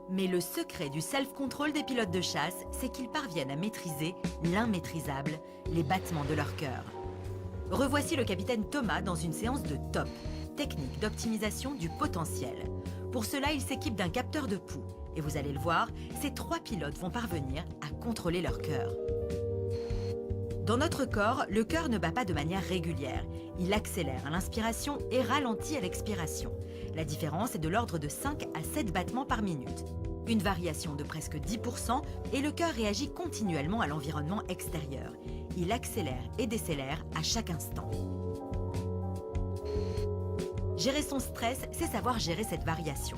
Mais le secret du self-control des pilotes de chasse, c'est qu'ils parviennent à maîtriser l'immaîtrisable, les battements de leur cœur. Revoici le capitaine Thomas dans une séance de TOP, technique d'optimisation du potentiel. Pour cela, il s'équipe d'un capteur de pouls. Et vous allez le voir, ces 3 pilotes vont parvenir à contrôler leur cœur. Dans notre corps, le cœur ne bat pas de manière régulière. Il accélère à l'inspiration et ralentit à l'expiration. La différence est de l'ordre de 5 à 7 battements par minute. Une variation de presque 10% et le cœur réagit continuellement à l'environnement extérieur. Il accélère et décélère à chaque instant. Gérer son stress, c'est savoir gérer cette variation.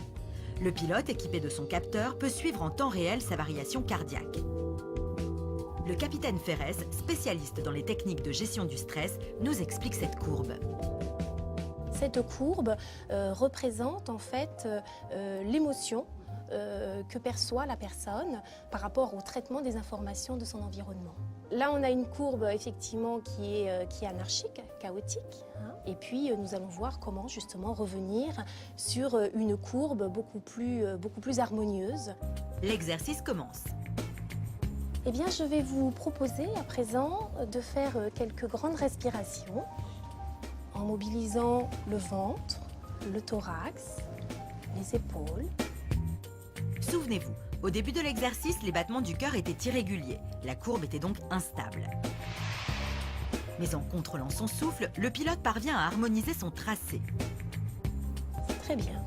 Le pilote, équipé de son capteur, peut suivre en temps réel sa variation cardiaque. Le capitaine Ferrez, spécialiste dans les techniques de gestion du stress, nous explique cette courbe. Cette courbe représente en fait l'émotion que perçoit la personne par rapport au traitement des informations de son environnement. Là, on a une courbe effectivement qui est anarchique, chaotique. Et puis, nous allons voir comment justement revenir sur une courbe beaucoup plus harmonieuse. L'exercice commence. Eh bien, je vais vous proposer à présent de faire quelques grandes respirations en mobilisant le ventre, le thorax, les épaules. Souvenez-vous, au début de l'exercice, les battements du cœur étaient irréguliers. La courbe était donc instable. Mais en contrôlant son souffle, le pilote parvient à harmoniser son tracé. Très bien.